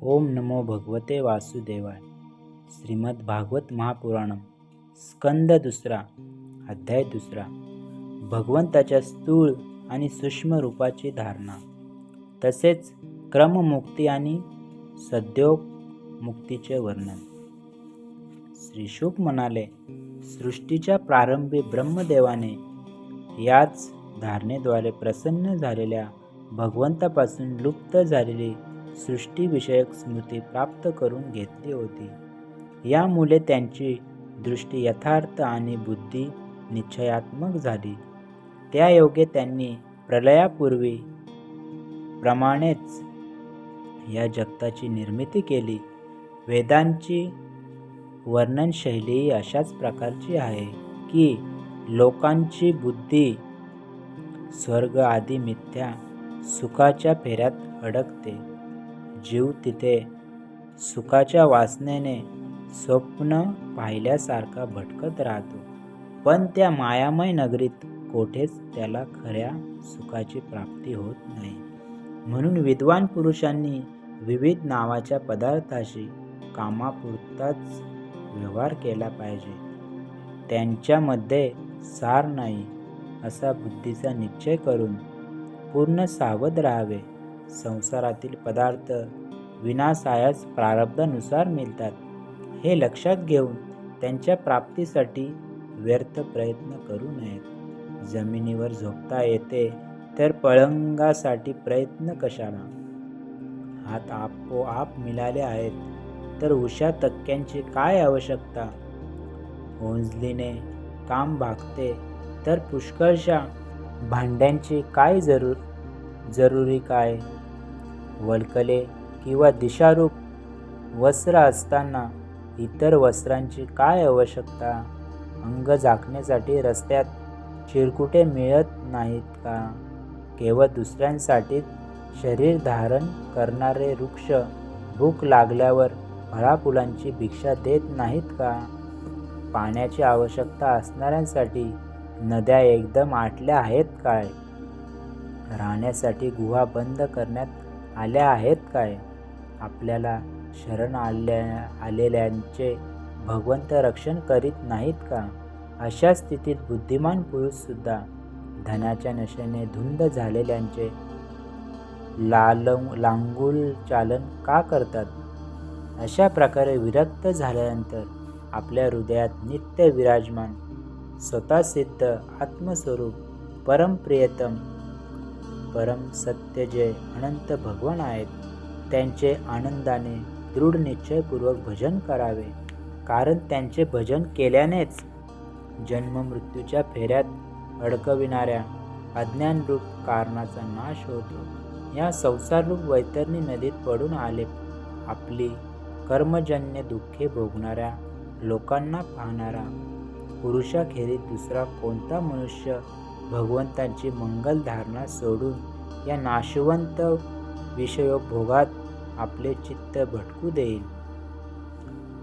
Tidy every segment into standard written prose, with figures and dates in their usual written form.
ओम नमो भगवते वासुदेवाय. श्रीमद भागवत महापुराणम स्कंद दुसरा अध्याय दुसरा. भगवंताच्या स्थूल आणि सूक्ष्म रूपाची धारणा, तसेच क्रममुक्ती आणि सद्योग मुक्तीचे वर्णन. श्री शुक म्हणाले, सृष्टीच्या प्रारंभी ब्रह्मदेवाने याच धारणेद्वारे प्रसन्न झालेल्या भगवंतापासून लुप्त झालेली सृष्टीविषयक स्मृती प्राप्त करून घेतली होती. यामुळे त्यांची दृष्टी यथार्थ आणि बुद्धी निश्चयात्मक झाली. त्यायोगे त्यांनी प्रलयापूर्वी प्रमाणेच या जगताची निर्मिती केली. वेदांची वर्णनशैली अशाच प्रकारची आहे की लोकांची बुद्धी स्वर्ग आदी मिथ्या सुखाच्या फेऱ्यात अडकते. जीव तिथे सुखाच्या वासनेने स्वप्न पाहिल्यासारखा भटकत राहतो, पण त्या मायामय नगरीत कोठेच त्याला खऱ्या सुखाची प्राप्ती होत नाही. म्हणून विद्वान पुरुषांनी विविध नावाच्या पदार्थाशी कामापुरताच व्यवहार केला पाहिजे. त्यांच्यामध्ये सार नाही असा बुद्धीचा निश्चय करून पूर्ण सावध राहावे. संसारातील पदार्थ विनाशायास प्रारब्धानुसार मिळतात हे लक्षात घेऊन त्यांच्या प्राप्तीसाठी व्यर्थ प्रयत्न करू नयेत. जमिनीवर झोपता येते तर पलंगासाठी प्रयत्न कशाला? हात आपोआप मिळाले आहेत तर उशा तक्क्यांची काय आवश्यकता? ओंजलीने काम भागते तर पुष्कळशा भांड्यांची काय जरुरी काय? वल्कले किंवा दिशारूप वस्त्र असताना इतर वस्त्रांची काय आवश्यकता? अंग झाकण्यासाठी रस्त्यात चिरकुटे मिळत नाहीत का? केवळ दुसऱ्यांसाठी शरीर धारण करणारे वृक्ष भूक लागल्यावर फळाफुलांची भिक्षा देत नाहीत का? पाण्याची आवश्यकता असणाऱ्यांसाठी नद्या एकदम आटल्या आहेत काय? राहण्यासाठी गुहा बंद करण्यात आल्या आहेत काय? आपल्याला शरण आलेल्यांचे भगवंत रक्षण करीत नाहीत का? अशा स्थितीत बुद्धिमान पुरुष सुद्धा धनाच्या नशेने धुंद झालेल्यांचे लांगुल चालन का करतात? अशा प्रकारे विरक्त झाल्यानंतर आपल्या हृदयात नित्य विराजमान स्वतःसिद्ध आत्मस्वरूप परमप्रियतम परम सत्य जे अनंत भगवान आहेत, त्यांचे आनंदाने दृढ निश्चयपूर्वक भजन करावे. कारण त्यांचे भजन केल्यानेच जन्ममृत्यूच्या फेऱ्यात अडकविणाऱ्या अज्ञानरूप कारणाचा नाश होतो. या संसाररूप वैतरणी नदीत पडून आपली कर्मजन्य दुःखे भोगणाऱ्या लोकांना पाहणारा पुरुषाखेरीज दुसरा कोणता मनुष्य भगवंतांची मंगल धारणा सोडून या नाशवंत विषयोपभोगात आपले चित्त भटकू देईल?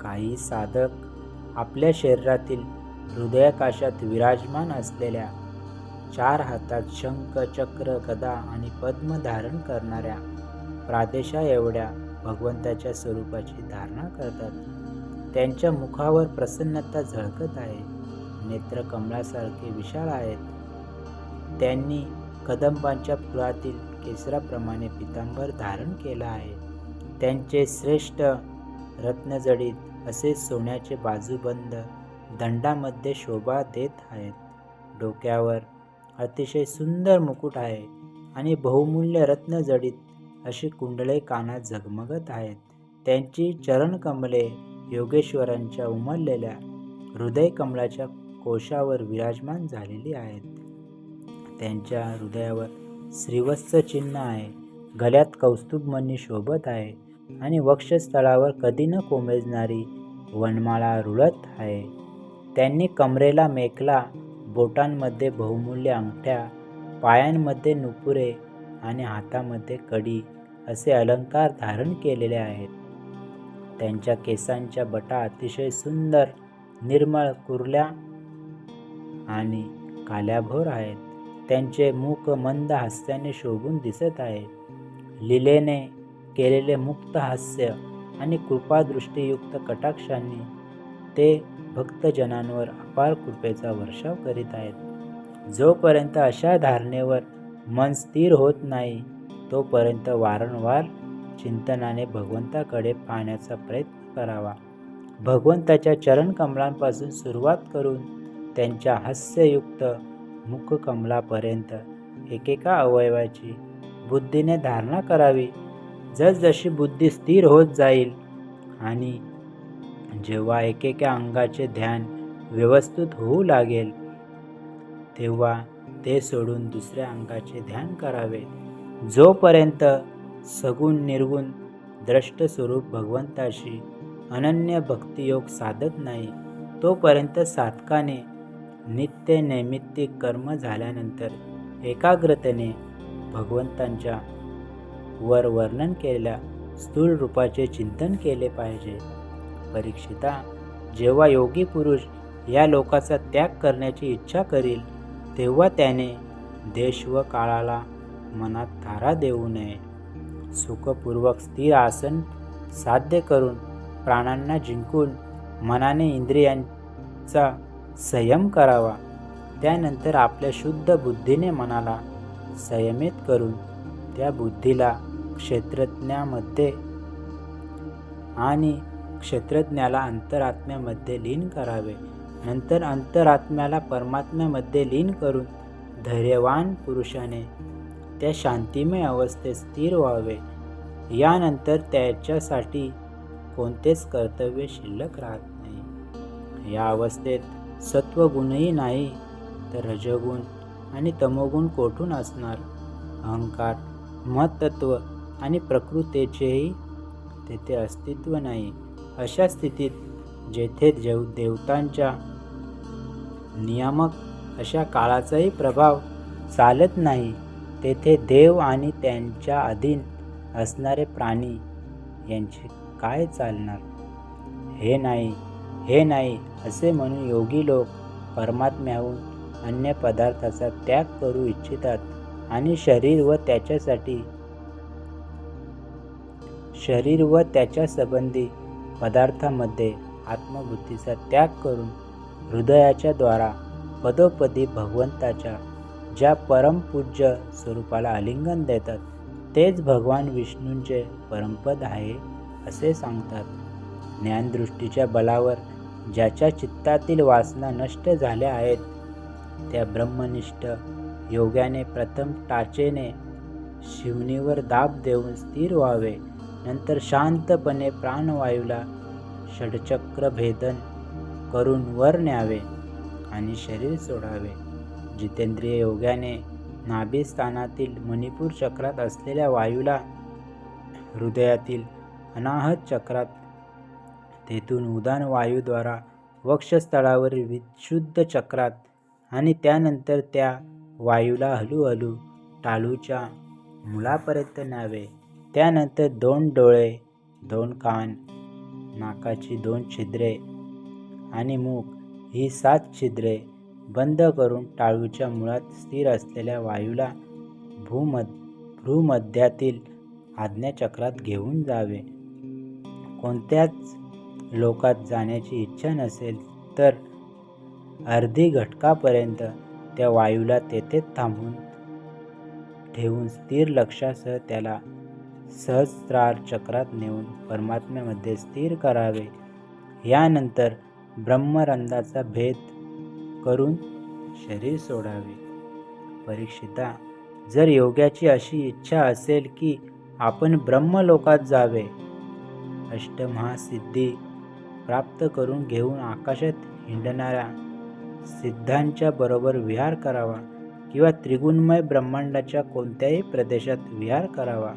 काही साधक आपल्या शरीरातील हृदयाकाशात विराजमान असलेल्या 4 हातात शंख, चक्र, गदा आणि पद्म धारण करणाऱ्या प्रादेशा एवढ्या भगवंताच्या स्वरूपाची धारणा करतात. त्यांच्या मुखावर प्रसन्नता झळकत आहे. नेत्र कमळासारखे विशाल आहेत. त्यांनी कदंबांच्या फुलातील केसराप्रमाणे पितांबर धारण केला आहे. त्यांचे श्रेष्ठ रत्नजडित असे सोन्याचे बाजूबंद दंडामध्ये शोभा देत आहेत. डोक्यावर अतिशय सुंदर मुकुट आहे आणि बहुमूल्य रत्नजडित अशी कुंडले कानात झगमगत आहेत. त्यांची चरणकमले योगेश्वरांच्या उमललेल्या हृदयकमलाच्या कोशावर विराजमान झालेली आहेत. त्यांच्या हृदयावर श्रीवत्स चिन्ह आहे. गळ्यात कौस्तुभमणी शोभत आहे आणि वक्षस्थळावर कधी न कोमेजणारी वनमाळा रुळत आहे. त्यांनी कमरेला मेखला, बोटांमध्ये बहुमूल्य अंगठ्या, पायांमध्ये नुपुरे आणि हातामध्ये कडी असे अलंकार धारण केलेले आहेत. त्यांच्या केसांच्या बटा अतिशय सुंदर, निर्मळ, कुरल्या आणि काल्याभोर आहेत. त्यांचे मुख मंद हास्याने शोभून दिसत आहे. लीलेने केलेले मुक्त हास्य आणि कृपादृष्टीयुक्त कटाक्षांनी ते भक्तजनांवर अपार कृपेचा वर्षाव करीत आहेत. जोपर्यंत अशा धारणेवर मन स्थिर होत नाही तोपर्यंत वारंवार चिंतनाने भगवंताकडे पाहण्याचा प्रयत्न करावा. भगवंताच्या चरणकमलांपासून सुरुवात करून त्यांच्या हास्ययुक्त मुखकमलापर्यंत एकेका अवयवाची बुद्धीने धारणा करावी. जसजशी बुद्धी स्थिर होत जाईल आणि जेव्हा एकेका अंगाचे ध्यान व्यवस्थित होऊ लागेल तेव्हा ते सोडून दुसऱ्या अंगाचे ध्यान करावे. जोपर्यंत सगुण निर्गुण द्रष्ट स्वरूप भगवंताशी अनन्य भक्तियोग साधत नाही तोपर्यंत साधकाने नित्य नैमित्तिक कर्म झाल्यानंतर एकाग्रतेने भगवंतांच्या वर वर्णन केलेल्या स्थूल रूपाचे चिंतन केले पाहिजे. परीक्षिता, जेव्हा योगी पुरुष या लोकाचा त्याग करण्याची इच्छा करील तेव्हा त्याने देश व काळाला मनात थारा देऊ नये. सुखपूर्वक स्थिर आसन साध्य करून प्राणांना जिंकून मनाने इंद्रियांचा संयम करावा. त्यानंतर आपल्या शुद्ध बुद्धीने मनाला संयमित करून त्या बुद्धीला क्षेत्रज्ञामध्ये आणि क्षेत्रज्ञाला अंतरात्म्यामध्ये लीन करावे. नंतर अंतरात्म्याला परमात्म्यामध्ये लीन करून धैर्यवान पुरुषाने त्या शांतिमय अवस्थेत स्थिर व्हावे. यानंतर त्याच्यासाठी कोणतेच कर्तव्य शिल्लक राहत नाही. या अवस्थेत सत्वगुणही नाही तर रजगुण आणि तमोगुण कोठून असणार. अहंकार, महत्त्व आणि प्रकृतीचेही तेथे अस्तित्व नाही. अशा स्थितीत जेथे देवतांच्या नियामक अशा काळाचाही प्रभाव चालत नाही तेथे देव आणि त्यांच्या अधीन असणारे प्राणी यांचे काय चालणार. हे नाही असे म्हणून योगी लोक परमात्म्याहून अन्य पदार्थाचा त्याग करू इच्छितात आणि शरीर व त्याच्या संबंधी पदार्थांमध्ये आत्मबुद्धीचा त्याग करून हृदयाच्या द्वारा पदोपदी भगवंताच्या ज्या परमपूज्य स्वरूपाला आलिंगन देतात तेच भगवान विष्णूंचे परमपद आहे असे सांगतात. ज्ञानदृष्टीच्या बलावर ज्याच्या चित्तातील वासना नष्ट झाल्या आहेत त्या ब्रह्मनिष्ठ योग्याने प्रथम टाचेने शिवणीवर दाब देऊन स्थिर व्हावे. नंतर शांतपणे प्राणवायूला षडचक्र भेदन करून वर न्यावे आणि शरीर सोडावे. जितेंद्रिय योग्याने नाभिस्थानातील मणिपूर चक्रात असलेल्या वायूला हृदयातील अनाहत चक्रात, तेथून उदान वायूद्वारा वक्षस्थळावरील विशुद्ध चक्रात आणि त्यानंतर त्या वायूला हळूहळू टाळूच्या मुळापर्यंत न्यावे. त्यानंतर 2 डोळे, 2 कान, नाकाची 2 छिद्रे आणि मुख ही 7 छिद्रे बंद करून टाळूच्या मुळात स्थिर असलेल्या वायूला भ्रूमध्यातील आज्ञाचक्रात घेऊन जावे. कोणत्याच लोकात जाण्याची इच्छा नसेल तर अर्धी घटकापर्यंत त्या वायूला तेथेच थांबून ठेवून स्थिर लक्षासह त्याला सहस्रार चक्रात नेऊन परमात्म्यामध्ये स्थिर करावे. यानंतर ब्रह्मरंध्राचा भेद करून शरीर सोडावे. परीक्षिता, जर योग्याची अशी इच्छा असेल की आपण ब्रह्मलोकात जावे, अष्टमहासिद्धी प्राप्त करून घेऊन आकाशात हिंडणाऱ्या सिद्धांच्या बरोबर विहार करावा किंवा त्रिगुणमय ब्रह्मांडाच्या कोणत्याही प्रदेशात विहार करावा,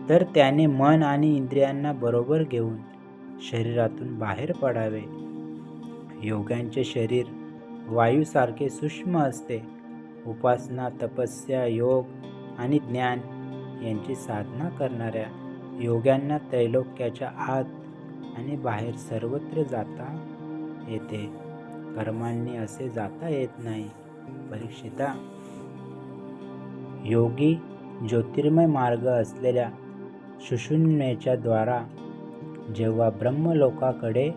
तर त्याने मन आणि इंद्रियांना बरोबर घेऊन शरीरातून बाहेर पडावे. योग्यांचे शरीर वायूसारखे सूक्ष्म असते. उपासना, तपस्या, योग आणि ज्ञान यांची साधना करणाऱ्या योग्यांना त्रैलोक्याच्या आत आणि बाहेर सर्वत्र जाता येते. कर्मांनी असे जाता येत नाही. परीक्षिता, योगी ज्योतिर्मय मार्ग असलेल्या सुषुम्नेच्या द्वारा जेव्हा ब्रह्मलोकाकडे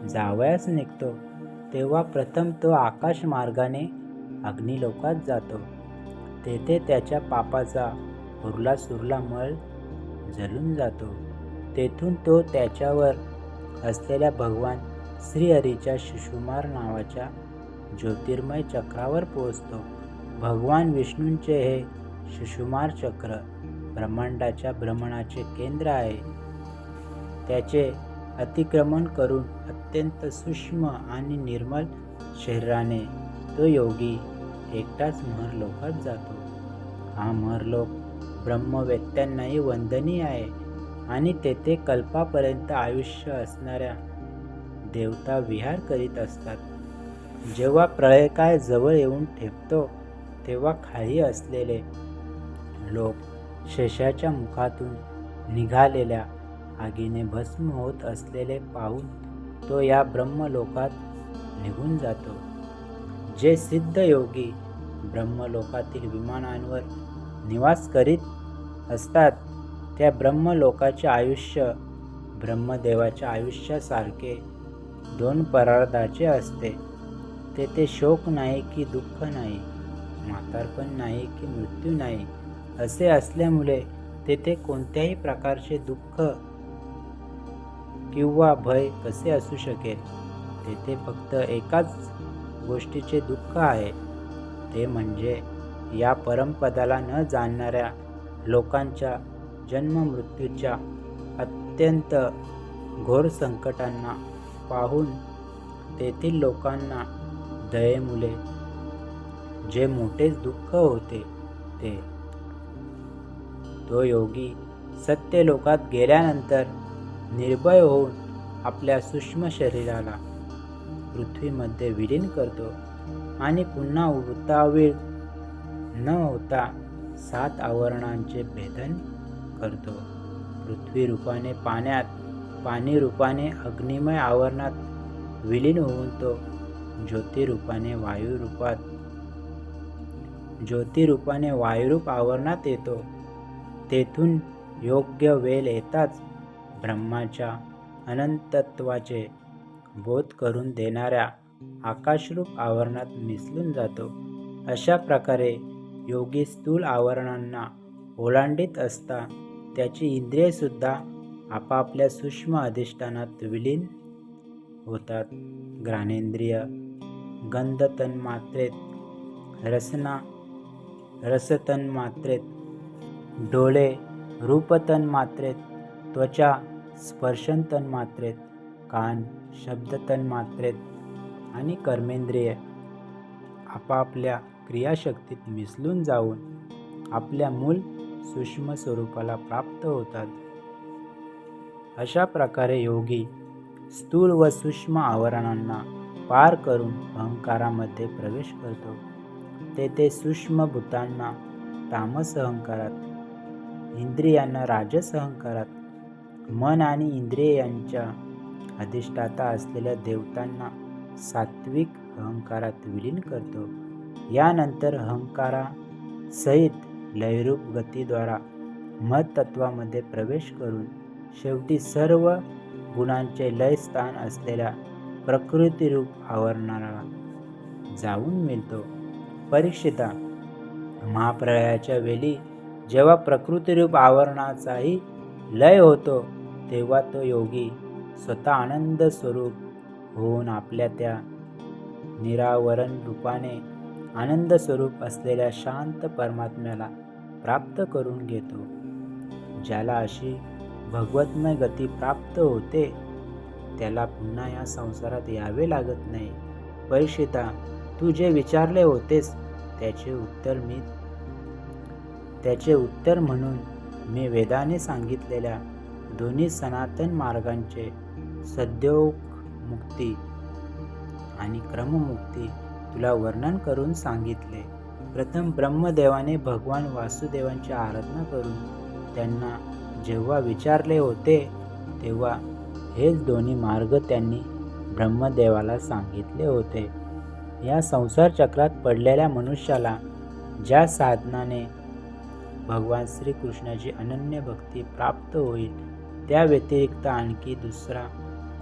जावयास निघतो तेव्हा प्रथम तो आकाश मार्गाने अग्निलोकात जातो. तेथे त्याच्या पापाचा उरला-सुरला मळ जळून जातो. तेथून तो त्याच्यावर असलेल्या भगवान श्रीहरीच्या शिशुमार नावाच्या ज्योतिर्मय चक्रावर पोहोचतो. भगवान विष्णूंचे हे शिशुमार चक्र ब्रह्मांडाच्या भ्रमणाचे केंद्र आहे. त्याचे अतिक्रमण करून अत्यंत सूक्ष्म आणि निर्मल शरीराने तो योगी एकटाच महरलोकात जातो. हा महरलोक ब्रह्मवेत्त्यांनाही वंदनीय आहे आणि तेथे कल्पापर्यंत आयुष्य असणाऱ्या देवता विहार करीत असतात. जेव्हा प्रळयकाळ जवळ येऊन ठेपतो तेव्हा खाली असलेले लोक शेषाच्या मुखातून निघालेल्या आगीने भस्म होत असलेले पाहून तो या ब्रह्मलोकात निघून जातो. जे सिद्ध योगी ब्रह्मलोकातील विमानांवर निवास करीत असतात त्या ब्रह्मलोकाचे आयुष्य ब्रह्मदेवाच्या आयुष्यासारखे 2 परार्धाचे असते. तेथे शोक नाही की दुःख नाही, म्हातारपण नाही की मृत्यू नाही. असे असल्यामुळे तेथे कोणत्याही प्रकारचे दुःख किंवा भय कसे असू शकेल. तेथे फक्त एकाच गोष्टीचे दुःख आहे, ते म्हणजे या परमपदाला न जाणणाऱ्या लोकांच्या जन्ममृत्यूच्या अत्यंत घोर संकटांना पाहून तेथील लोकांना दयेमुळे जे मोठेच दुःख होते ते. तो योगी सत्यलोकात गेल्यानंतर निर्भय होऊन आपल्या सूक्ष्म शरीराला पृथ्वीमध्ये विलीन करतो आणि पुन्हा उतावीळ न होता 7 आवरणांचे भेदन करतो. पृथ्वी रूपाने पाण्यात, पाणी रूपाने अग्निमय आवरणात विलीन होऊन तो ज्योतिरूपाने वायुरूप आवरणात येतो. तेथून योग्य वेळ येताच ब्रह्माच्या अनंतत्वाचे बोध करून देणाऱ्या आकाशरूप आवरणात मिसळून जातो. अशा प्रकारे योगी स्थूल आवरणांना ओलांडीत असता त्याची इंद्रिये सुद्धा आपापल्या सूक्ष्म अधिष्ठानात विलीन होतात. घ्राणेंद्रिय गंध तन्मात्रेत, रस तन्मात्रेत, डोळे रूप तन्मात्रेत, त्वचा स्पर्शन तन्मात्रेत, कान शब्द तन्मात्रेत आणि कर्मेंद्रिय आपापल्या क्रियाशक्तीत मिसळून जाऊन आपल्या मूळ सूक्ष्म स्वरूपाला प्राप्त होतात. अशा प्रकारे योगी स्थूल व सूक्ष्म आवरणांना पार करून अहंकारामध्ये प्रवेश करतो. तेथे सूक्ष्म भूतांना तामस अहंकारात, इंद्रियांना राजस अहंकारात, मन आणि इंद्रिय यांच्या अधिष्ठाता असलेल्या देवतांना सात्विक अहंकारात विलीन करतो. यानंतर अहंकारा सहित लयरूप गतीद्वारा मद तत्वामध्ये प्रवेश करून शेवटी सर्व गुणांचे लयस्थान असलेल्या प्रकृतीरूप आवरणाला जाऊन मिळतो. परीक्षिता, महाप्रलयाच्या वेळी जेव्हा प्रकृतीरूप आवरणाचाही लय होतो तेव्हा तो योगी स्वतः आनंद स्वरूप होऊन आपल्या त्या निरावरण रूपाने आनंद स्वरूप असलेल्या शांत परमात्म्याला प्राप्त करून घेतो. ज्याला अशी भगवतमय गती प्राप्त होते त्याला पुन्हा या संसारात यावे लागत नाही. परीक्षिता, तू जे विचारले होतेस त्याचे उत्तर म्हणून मी वेदाने सांगितलेल्या दोन्ही सनातन मार्गांचे सद्योग मुक्ती आणि क्रममुक्ती तुला वर्णन करून सांगितले. प्रथम ब्रह्मदेवाने भगवान वासुदेवांची आराधना करून त्यांना जेव्हा विचारले होते तेव्हा हेच दोन्ही मार्ग त्यांनी ब्रह्मदेवाला सांगितले होते. या संसार चक्रात पडलेल्या मनुष्याला ज्या साधनाने भगवान श्रीकृष्णाची अनन्य भक्ती प्राप्त होईल. त्या व्यतिरिक्त आणखी दुसरा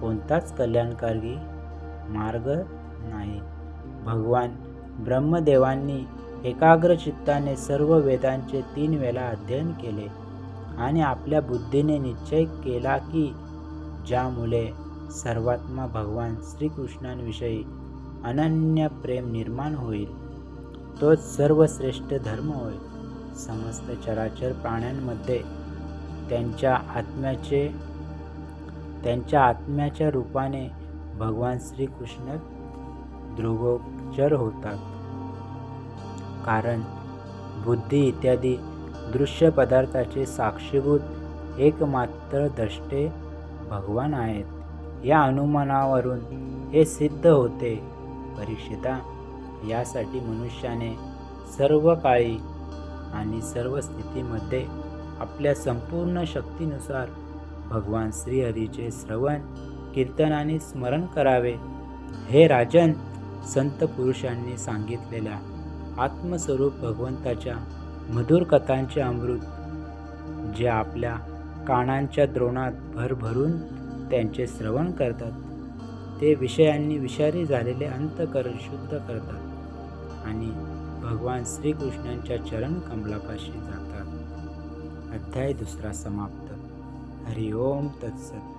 कोणताच कल्याणकारी मार्ग नाही. भगवान ब्रह्मदेवांनी एकाग्र चित्ताने सर्व वेदांचे 3 वेळा अध्ययन केले आणि आपल्या बुद्धीने निश्चय केला की ज्यामुळे सर्वात्मा भगवान श्रीकृष्णांविषयी अनन्य प्रेम निर्माण होईल, तोच सर्वश्रेष्ठ धर्म होय. समस्त चराचर प्राण्यांमध्ये त्यांच्या आत्म्याच्या रूपाने भगवान श्रीकृष्ण दृग्गोचर होतात. कारण बुद्धी इत्यादी दृश्य पदार्थाचे साक्षीभूत एकमात्र द्रष्टे भगवान आहेत. या अनुमानावरून हे सिद्ध होते. परीक्षिता, यासाठी मनुष्याने सर्व काळी आणि सर्व स्थितीमध्ये आपल्या संपूर्ण शक्तीनुसार भगवान श्रीहरीचे श्रवण, कीर्तन आणि स्मरण करावे. हे राजन, संत पुरुषांनी सांगितलेल्या आत्मस्वरूप भगवंताच्या मधुर कथांचे अमृत जे आपल्या कानांच्या द्रोणात भरभरून त्यांचे श्रवण करतात, ते विषयांनी विषारी झालेले अंतःकरण शुद्ध करतात आणि भगवान श्रीकृष्णांच्या चरण कमलापाशी जातात. अध्याय 2 समाप्त. हरि ओम तत्सत.